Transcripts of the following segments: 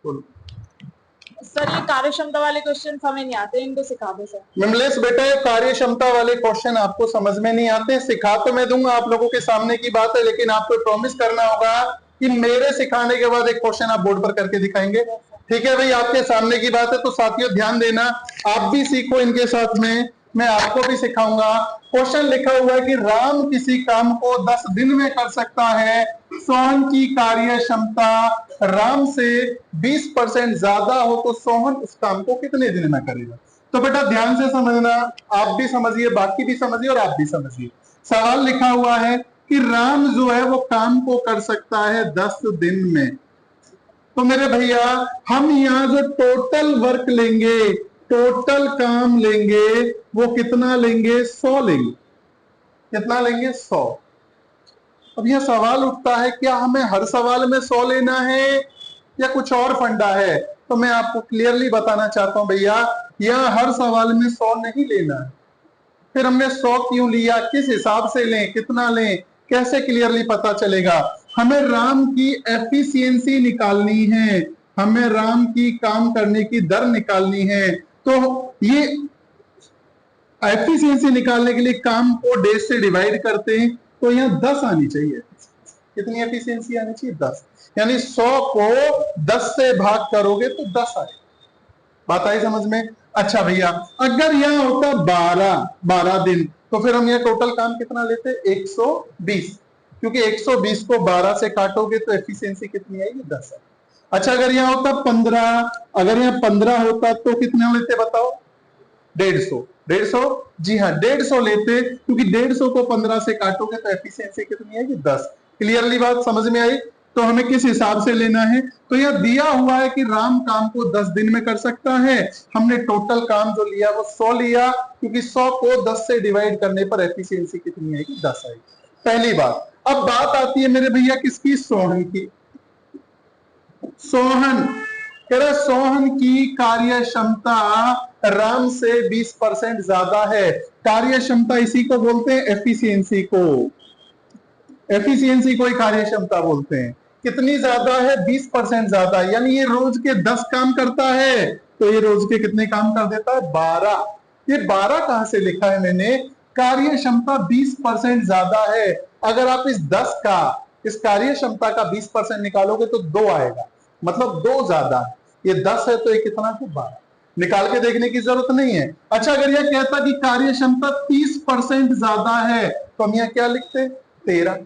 बोलो। सर ये कार्य क्षमता वाले क्वेश्चन हमें नहीं आते, इनको सिखा दो सर। मिमलेस बेटा, ये कार्य क्षमता वाले क्वेश्चन आपको समझ में नहीं आते, सिखा तो मैं दूंगा, आप लोगों के सामने की बात है, लेकिन आपको प्रॉमिस करना होगा कि मेरे सिखाने के बाद एक क्वेश्चन आप बोर्ड पर करके दिखाएंगे। ठीक है भाई, आपके सामने की बात है, तो साथियों ध्यान देना, आप भी सीखो इनके साथ में, मैं आपको भी सिखाऊंगा। क्वेश्चन लिखा हुआ है कि राम किसी काम को 10 दिन में कर सकता है, सोहन की कार्य क्षमता राम से 20% ज्यादा हो तो सोहन उस काम को कितने दिन में करेगा। तो बेटा ध्यान से समझना, आप भी समझिए, बाकी भी समझिए और आप भी समझिए। सवाल लिखा हुआ है कि राम जो है वो काम को कर सकता है 10 दिन में। तो मेरे भैया हम यहाँ जो टोटल वर्क लेंगे, टोटल काम लेंगे, वो कितना लेंगे? 100 लेंगे। कितना लेंगे? 100। अब यह सवाल उठता है, क्या हमें हर सवाल में 100 लेना है या कुछ और फंडा है? तो मैं आपको क्लियरली बताना चाहता हूं भैया, यह हर सवाल में 100 नहीं लेना है। फिर हमने 100 क्यों लिया, किस हिसाब से लें, कितना लें, कैसे क्लियरली पता चलेगा? हमें राम की एफिशिएंसी निकालनी है, हमें राम की काम करने की दर निकालनी है। तो ये एफिशिएंसी निकालने के लिए काम को 1.5 से डिवाइड करते हैं, तो यहाँ 10 आनी चाहिए। कितनी एफिशिएंसी आनी चाहिए? 10। यानी 100 को 10 से भाग करोगे तो 10 आएगा। बात आई समझ में? अच्छा भैया, अगर यह होता 12 दिन, तो फिर हम यह टोटल काम कितना लेते? 120। क्योंकि 120 को 12 से काटोगे तो एफिशिएंसी कितनी आएगी? 10 है। अच्छा, अगर यह होता 15, अगर यह 15 होता तो कितने लेते बताओ? 150। 150? जी हाँ, 150 लेते, क्योंकि 150 को 15 से काटोगे तो एफिशिएंसी कितनी आएगी? 10। क्लियरली बात समझ में आई? तो हमें किस हिसाब से लेना है? तो यह दिया हुआ है कि राम काम को 10 दिन में कर सकता है, हमने टोटल काम जो लिया वो 100 लिया, क्योंकि 100 को 10 से डिवाइड करने पर एफिशिएंसी कितनी आएगी? 10 आएगी। पहली बात। अब बात आती है मेरे भैया किसकी? सोहन की। सोहन कह रहे, सोहन की कार्य क्षमता राम से 20% ज्यादा है। कार्य क्षमता इसी को बोलते हैं, एफिशिएंसी को। एफिशिएंसी को ही कार्य क्षमता बोलते हैं। कितनी ज्यादा है? 20% ज्यादा। यानी ये रोज के 10 काम करता है, तो ये रोज के कितने काम कर देता है? 12। ये 12 कहां से लिखा है मैंने? कार्य क्षमता 20% ज्यादा है। अगर आप इस 10 का, इस कार्य क्षमता का 20% निकालोगे तो 2 आएगा, मतलब 2 ज्यादा है। ये 10 है तो ये कितना है? 12। निकाल के देखने की जरूरत नहीं है। अच्छा, अगर यह कहता कि कार्य क्षमता 30% ज्यादा है, तो हम यह क्या लिखते? 13।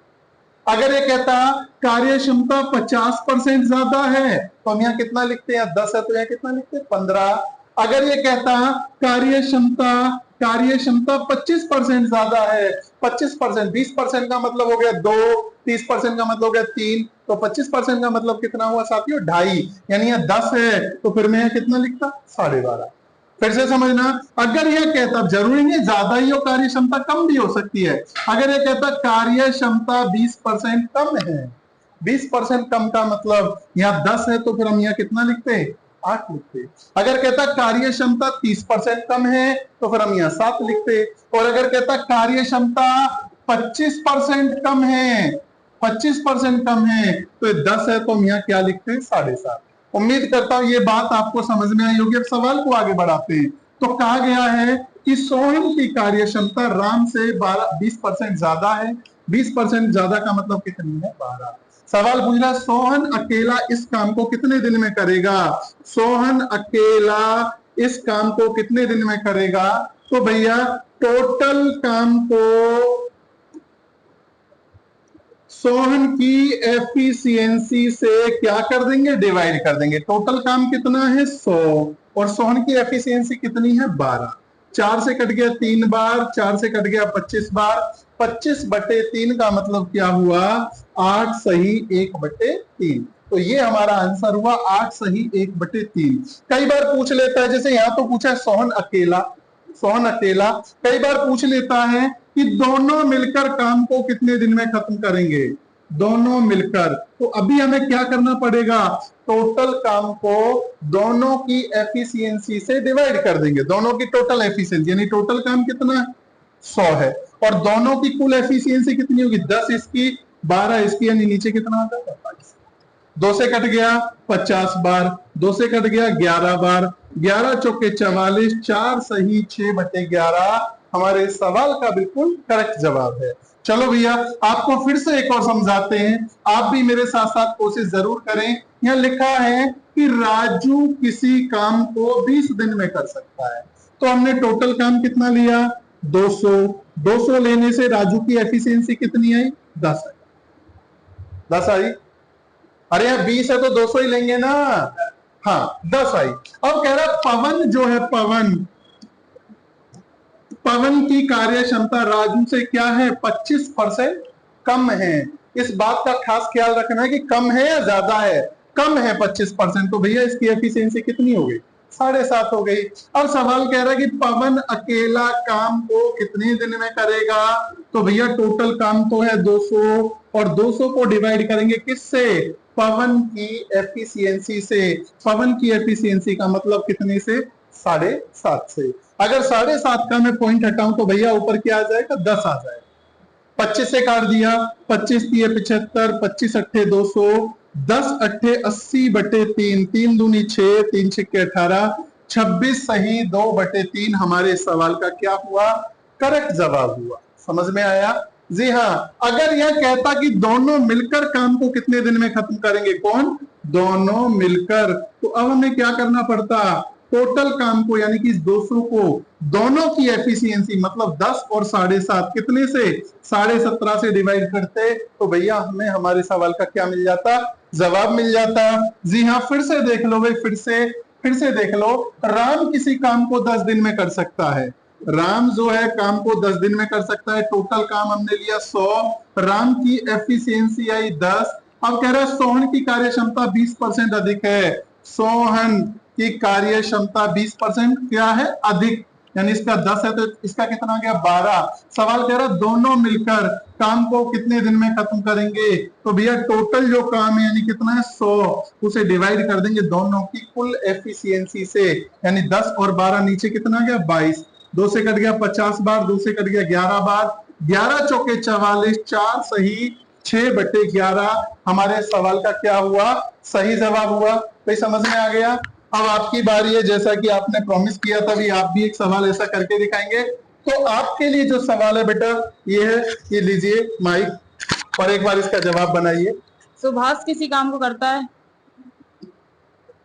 अगर ये कहता कार्य क्षमता 50% ज्यादा है, तो हम यहाँ कितना लिखते हैं? 10 है तो यहाँ कितना लिखते हैं? 15। अगर ये कहता कार्य क्षमता 25% ज्यादा है, 25%, 20% का मतलब हो गया 2, 30% का मतलब हो गया 3, तो 25% का मतलब कितना हुआ साथियों? 2.5। यानी यह 10 है, तो फिर मैं यहाँ कितना लिखता? 12.5। फिर से समझना, अगर यह कहता, जरूरी नहीं ज्यादा ही हो, कार्य क्षमता कम भी हो सकती है। अगर यह कहता कार्य क्षमता 20% कम है, 20% कम का मतलब यहाँ 10 है, तो फिर हम यहाँ कितना लिखते हैं? 8 लिखते। अगर कहता कार्य क्षमता 30% कम है, तो फिर हम यहाँ 7 लिखते। और अगर कहता कार्य क्षमता 25% कम है, 25% कम है, तो ये 10 है, तो हम यहाँ क्या लिखते हैं? 7.5। उम्मीद करता हूं ये बात आपको समझ में आई होगी। अब सवाल को आगे बढ़ाते हैं। तो कहा गया है कि सोहन की कार्य क्षमता राम से 20% ज्यादा है। 20% ज्यादा का मतलब कितनी है? 12। सवाल पूछ रहा है, सोहन अकेला इस काम को कितने दिन में करेगा? सोहन अकेला इस काम को कितने दिन में करेगा? तो भैया टोटल काम को सोहन की एफिशिएंसी से क्या कर देंगे? डिवाइड कर देंगे। टोटल काम कितना है? 100, और सोहन की एफिशिएंसी कितनी है? 12। 4 से कट गया 3 बार, 4 से कट गया 25 बार, 25/3 का मतलब क्या हुआ? 8 सही 1/3। तो ये हमारा आंसर हुआ 8 सही 1/3। कई बार पूछ लेता है, जैसे यहाँ तो पूछा है सोहन अकेला, सोहन अकेला। कई बार पूछ लेता है कि दोनों मिलकर काम को कितने दिन में खत्म करेंगे? दोनों मिलकर। तो अभी हमें क्या करना पड़ेगा? टोटल काम को दोनों की एफिशिएंसी से डिवाइड कर देंगे। दोनों की टोटल एफिशिएंसी, यानी टोटल काम कितना है? 100 है, और दोनों की कुल एफिशिएंसी कितनी होगी? 10 इसकी, 12 इसकी, यानी नीचे कितना आ जाएगा? 22। 2 से कट गया 50 बार, 2 से कट गया 11 बार, 11 चौके 44, 4 सही 6/11 हमारे सवाल का बिल्कुल करेक्ट जवाब है। चलो भैया आपको फिर से एक और समझाते हैं, आप भी मेरे साथ साथ कोशिश जरूर करें। यहाँ लिखा है कि राजू किसी काम को 20 दिन में कर सकता है, तो हमने टोटल काम कितना लिया 200, 200 लेने से राजू की एफिशिएंसी कितनी आई 10 आई, 10 आई। अरे यार 20 है तो 200 ही लेंगे ना, हाँ 10 आई। अब कह रहा पवन जो है पवन की कार्य क्षमता राजू से क्या है 25% कम है। इस बात का खास ख्याल रखना है कि कम है या ज्यादा है, कम है 25%, तो भैया इसकी एफिशिएंसी कितनी हो गई 7.5 हो गई। अब सवाल कह रहा है कि पवन अकेला काम को कितने दिन में करेगा, तो भैया टोटल काम तो है 200 और 200 को डिवाइड करेंगे किससे पवन की एफिशिएंसी से। पवन की एफिशिएंसी का मतलब कितने से 7.5 से। अगर 7.5 का मैं पॉइंट हटाऊं तो भैया ऊपर क्या आ जाएगा 10 आ जाएगा। 25 से काट दिया, 25 दिए 75, 25 अट्ठे 200, 10 अट्ठे 80/3, 3 दूनी 6, 3 छिक्के 18, 26 सही 2/3 हमारे सवाल का क्या हुआ करेक्ट जवाब हुआ। समझ में आया? जी हाँ। अगर यह कहता कि दोनों मिलकर काम को कितने दिन में खत्म करेंगे, कौन दोनों मिलकर, तो अब हमें क्या करना पड़ता टोटल काम को यानी कि 200 को दोनों की एफिशिएंसी मतलब 10 और 7.5 कितने से 17.5 से डिवाइड करते तो भैया हमें हमारे सवाल का क्या मिल जाता जवाब मिल जाता। जी हाँ फिर से देख लो भाई, फिर से देख लो। राम किसी काम को 10 दिन में कर सकता है, राम जो है काम को 10 दिन में कर सकता है। टोटल काम हमने लिया 100, राम की एफिशिएंसी आई 10। अब कह रहा है सोहन की कार्य क्षमता 20% अधिक है, सोहन की कार्य क्षमता 20% क्या है अधिक, यानी इसका 10 है तो इसका कितना गया 12। सवाल कह रहा है दोनों मिलकर काम को कितने दिन में खत्म करेंगे, तो भैया टोटल जो काम है यानी कितना है 100, उसे डिवाइड कर देंगे दोनों की कुल एफिशिएंसी से, यानी 10 और 12 नीचे कितना गया 22, 2 से कट गया 50 बार, 2 से कट गया 11 बार, 11 चौके 44, 4 सही 6/11 हमारे सवाल का क्या हुआ सही जवाब हुआ। तो समझ में आ गया। अब आपकी बारी है, जैसा कि आपने प्रॉमिस किया था भी आप भी एक सवाल ऐसा करके दिखाएंगे। तो आपके लिए जो सवाल है बेटा ये है, ये लीजिए माइक और एक बार इसका जवाब बनाइए। सुभाष किसी काम को करता है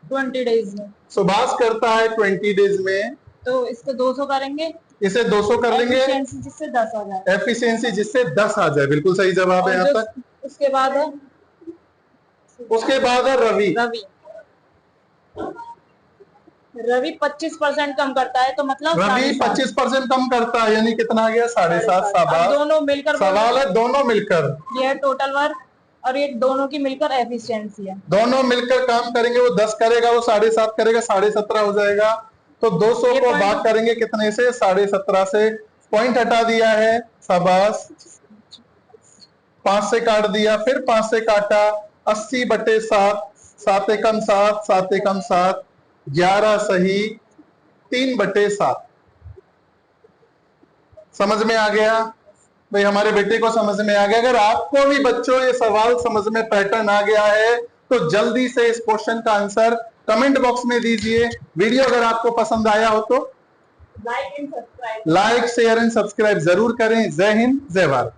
20 डेज में, सुभाष करता है 20 डेज में, तो इसको 200 करेंगे, इसे 200 कर लेंगे, एफिशिएंसी जिससे 10 आ जाए, एफिशिएंसी जिससे 10 आ जाए, बिल्कुल सही जवाब है। यहाँ तक उसके बाद है रवि 25% कम करता है, तो मतलब रवि 25% कम करता है, यानी कितना आ गया 7.5। सवाल दोनों मिलकर सवाल है दोनों मिलकर, ये है टोटल वर्क और ये दोनों की मिलकर एफिशिएंसी है। दोनों मिलकर काम करेंगे, वो 10 करेगा वो 7.5 करेगा, 17.5 हो जाएगा। तो 200 को भाग करेंगे कितने से 17.5 से, पॉइंट हटा दिया है शाबाश, 5 से काट दिया, फिर 5 से काटा 80/7, 7 एकम 7, 7 एकम 7, 11 सही 3/7। समझ में आ गया भाई, हमारे बेटे को समझ में आ गया। अगर आपको भी बच्चों ये सवाल समझ में पैटर्न आ गया है तो जल्दी से इस क्वेश्चन का आंसर कमेंट बॉक्स में दीजिए। वीडियो अगर आपको पसंद आया हो तो लाइक शेयर एंड सब्सक्राइब जरूर करें। जय हिंद जय भारत।